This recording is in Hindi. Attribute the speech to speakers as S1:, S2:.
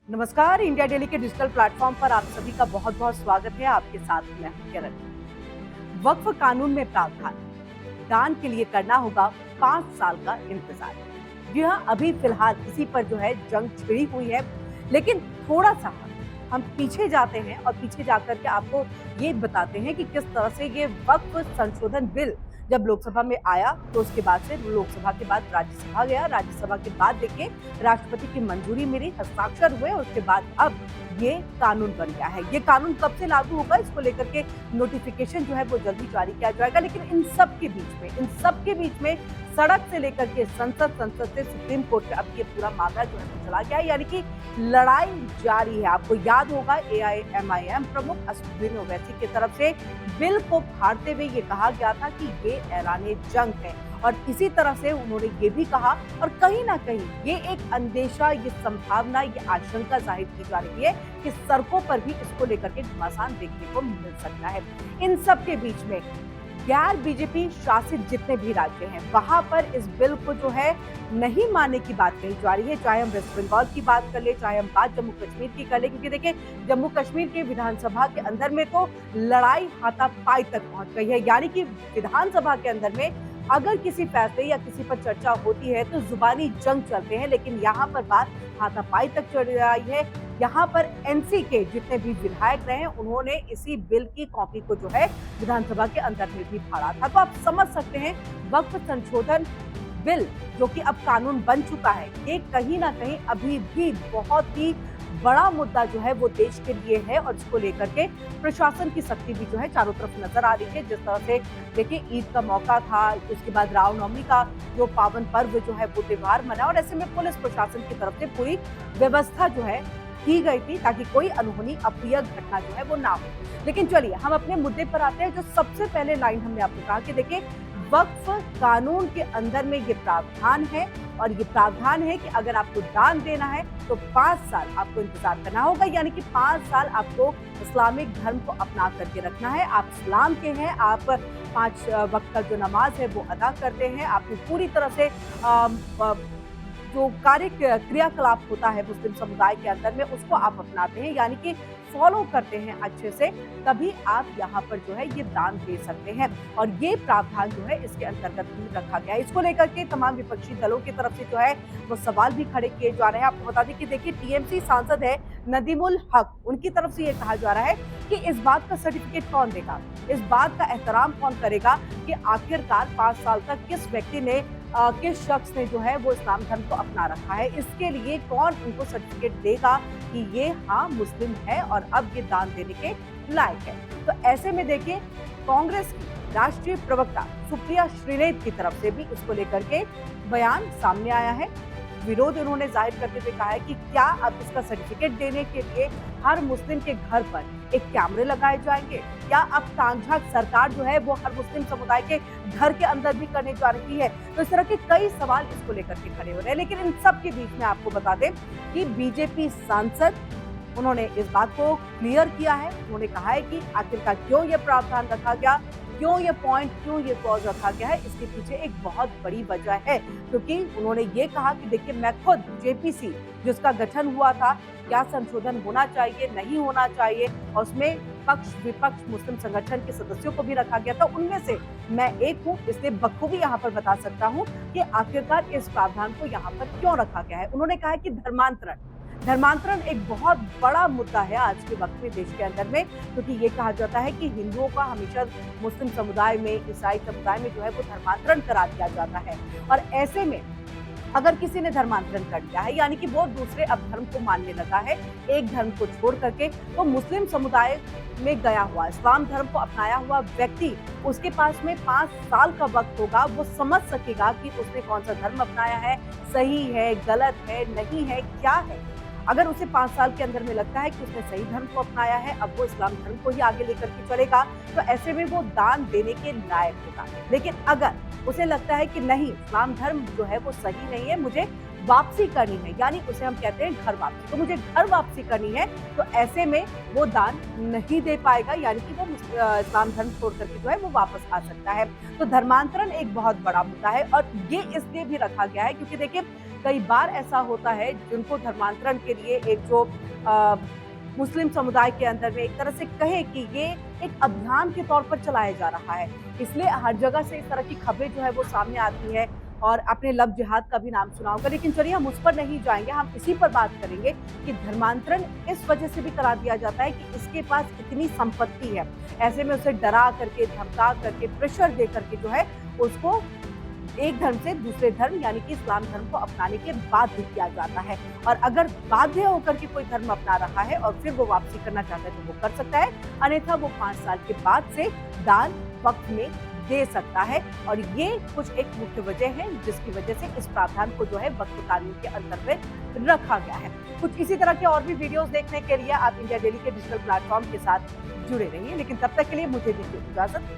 S1: नमस्कार। इंडिया डेली के डिजिटल प्लेटफॉर्म पर आप सभी का बहुत बहुत स्वागत है। आपके साथ मैं हूं किरण। वक्फ कानून में प्रावधान, दान के लिए करना होगा 5 साल का इंतजार। जी हाँ, अभी फिलहाल इसी पर जो है जंग छिड़ी हुई है। लेकिन थोड़ा सा हम पीछे जाते हैं और पीछे जाकर के आपको ये बताते हैं कि किस तरह से ये वक्फ संशोधन बिल जब लोकसभा में आया तो उसके बाद से लोकसभा के बाद राज्यसभा गया। राज्यसभा के बाद देखिए राष्ट्रपति की मंजूरी मिली, हस्ताक्षर हुए, उसके बाद अब ये कानून बन गया है। ये कानून कब से लागू होगा, इसको लेकर के नोटिफिकेशन जो है वो जल्दी जारी किया जाएगा। लेकिन इन सब के बीच में सड़क से लेकर के संसद से सुप्रीम कोर्ट में अब ये पूरा मामला जो है वो चला गया है। यानी कि लड़ाई जारी है। आपको याद होगा एआईएमआईएम प्रमुख असदुद्दीन ओवैसी की तरफ से बिल को फाड़ते हुए ये कहा गया था कि ये ऐलाने जंग है, और इसी तरह से उन्होंने ये भी कहा, और कहीं ना कहीं ये एक अंदेशा, ये संभावना, ये आशंका जाहिर की जा रही है कि सड़कों पर भी इसको लेकर के घमासान देखने को मिल सकता है। इन सब के बीच में गैर बीजेपी शासित जितने भी राज्य हैं वहां पर इस बिल को जो है नहीं मानने की बात कही जा रही है। चाहे हम वेस्ट बंगाल की बात कर ले, चाहे हम बात जम्मू कश्मीर की कर ले, क्योंकि देखिए जम्मू कश्मीर के विधानसभा के अंदर में तो लड़ाई हाथापाई तक पहुंच गई है। यानी कि विधानसभा के अंदर में अगर किसी फैसले या किसी पर चर्चा होती है तो जुबानी जंग चलते हैं, लेकिन यहाँ पर बात हाथापाई तक चढ़ आई है। यहाँ पर एनसी के जितने भी विधायक रहे उन्होंने इसी बिल की कॉपी को जो है विधानसभा के अंदर में भी फाड़ा था। तो आप समझ सकते हैं वक्फ संशोधन बिल जो कि अब कानून बन चुका है, ये कहीं ना कहीं अभी भी बहुत ही बड़ा मुद्दा जो है वो देश के लिए है, और इसको लेकर के प्रशासन की सख्ती भी जो है चारों तरफ नजर आ रही है। जिस तरह से देखिए ईद का मौका था, उसके बाद रामनवमी का जो पावन पर्व जो है वो त्योहार मना, और ऐसे में पुलिस प्रशासन की तरफ से पूरी व्यवस्था जो है की गई थी ताकि कोई अनहोनी, अप्रिय घटना जो है वो ना हो। लेकिन चलिए हम अपने मुद्दे पर आते हैं। जो सबसे पहले लाइन हमने आपको कहा कि देखिए वक्फ कानून के अंदर में ये प्रावधान है, और ये प्रावधान है कि अगर आपको दान देना है तो 5 साल आपको इंतजार करना होगा। यानी कि 5 साल आपको इस्लामिक धर्म को अपना करके रखना है। आप इस्लाम के हैं, आप 5 वक्त का जो नमाज है वो अदा करते हैं, आपने पूरी तरह से जो कार्य क्रियाकलाप होता है मुस्लिम समुदाय के अंदर में उसको आप अपनाते हैं, यानी कि फॉलो करते हैं अच्छे से, तभी आप यहाँ पर जो है ये दान दे सकते हैं। और ये प्रावधान जो है इसके अंतर्गत भी रखा गया है। इसको लेकर के तमाम विपक्षी दलों की तरफ से जो है वो सवाल भी खड़े किए जा रहे हैं। आपको बता दें कि देखिए टीएमसी सांसद है नदीमुल हक, उनकी तरफ से ये कहा जा रहा है कि इस बात का सर्टिफिकेट कौन देगा, इस बात का एहतराम कौन करेगा कि आखिरकार 5 साल तक किस व्यक्ति ने किस शख्स ने जो है वो इस्लाम धर्म को अपना रखा है, इसके लिए कौन उनको सर्टिफिकेट देगा कि ये हाँ मुस्लिम है और अब ये दान देने के लायक है। तो ऐसे में देखिए कांग्रेस की राष्ट्रीय प्रवक्ता सुप्रिया श्रीनेत की तरफ से भी इसको लेकर के बयान सामने आया है। विरोध उन्होंने जाहिर करते हुए कहा है कि क्या अब इसका सर्टिफिकेट देने के लिए हर मुस्लिम के घर पर एक कैमरे लगाए जाएंगे, या अब टांगझाक सरकार जो है वो हर मुस्लिम समुदाय के घर के अंदर भी करने जा रही है। तो इस तरह के कई सवाल इसको लेकर के खड़े हो रहे हैं। लेकिन इन सब के बीच में आपको बता दें कि बीजेपी सांसद उन्होंने इस बात को क्लियर किया है। उन्होंने कहा है कि आखिरकार क्यों ये प्रावधान रखा गया, क्यों ये पॉइंट, क्यों ये क्लॉज रखा गया है, इसके पीछे एक बहुत बड़ी वजह है। क्योंकि उन्होंने ये कहा कि देखिए मैं खुद जेपीसी जिसका गठन हुआ था, क्या संशोधन होना चाहिए, नहीं होना चाहिए, और उसमें पक्ष विपक्ष मुस्लिम संगठन के सदस्यों को भी रखा गया था, उनमें से मैं एक हूँ, इसलिए बखूबी यहाँ पर बता सकता हूँ कि आखिरकार इस प्रावधान को यहाँ पर क्यों रखा गया है। उन्होंने कहा कि धर्मांतरण एक बहुत बड़ा मुद्दा है आज के वक्त में देश के अंदर में, क्योंकि ये कहा जाता है कि हिंदुओं का हमेशा मुस्लिम समुदाय में, ईसाई समुदाय में जो है वो धर्मांतरण करा दिया जाता है। और ऐसे में अगर किसी ने धर्मांतरण कर दिया है, यानी कि वो दूसरे अब धर्म को मानने लगा है, एक धर्म को छोड़ करके, तो मुस्लिम समुदाय में गया हुआ, इस्लाम धर्म को अपनाया हुआ व्यक्ति, उसके पास में 5 साल का वक्त होगा, वो समझ सकेगा कि उसने कौन सा धर्म अपनाया है, सही है, गलत है, नहीं है, क्या है। अगर उसे 5 साल के अंदर में लगता है कि उसने सही धर्म को अपनाया है, अब वो इस्लाम धर्म को ही आगे लेकर के चलेगा, तो ऐसे में वो दान देने के लायक होगा। लेकिन अगर उसे लगता है कि नहीं, इस्लाम धर्म जो है वो सही नहीं है, मुझे वापसी करनी है, यानी उसे हम कहते हैं घर वापसी, तो मुझे घर वापसी करनी है, तो ऐसे में वो दान नहीं दे पाएगा, यानी कि वो इस्लाम धर्म छोड़ करके जो है वो वापस आ सकता है। तो धर्मांतरण एक बहुत बड़ा मुद्दा है, और ये इसलिए भी रखा गया है क्योंकि देखिए कई बार ऐसा होता है जिनको धर्मांतरण के लिए एक जो मुस्लिम समुदाय के अंदर में एक तरह से कहे कि ये एक अभियान के तौर पर चलाया जा रहा है, इसलिए हर जगह से इस तरह की खबरें जो है वो सामने आती है। और आपने लव जिहाद का भी नाम सुना होगा, लेकिन चलिए हम उस पर नहीं जाएंगे, हम इसी पर बात करेंगे कि धर्मांतरण इस वजह से भी करा दिया जाता है कि इसके पास इतनी संपत्ति है, ऐसे में उसे डरा करके, धमका करके, प्रेशर दे करके जो है उसको एक धर्म से दूसरे धर्म यानी कि इस्लाम धर्म को अपनाने के बाध्य किया जाता है। और अगर बाध्य होकर के कोई धर्म अपना रहा है और फिर वो वापसी करना चाहता है तो वो कर सकता है, अन्यथा वो 5 साल के बाद से दान वक्त में दे सकता है। और ये कुछ एक मुख्य वजह है जिसकी वजह से इस प्रावधान को जो है वक्फ कानून के अंतर्गत रखा गया है। कुछ इसी तरह के और भी वीडियोस देखने के लिए आप इंडिया डेली के डिजिटल प्लेटफॉर्म के साथ जुड़े रहिए, लेकिन तब तक के लिए मुझे दीजिए इजाजत।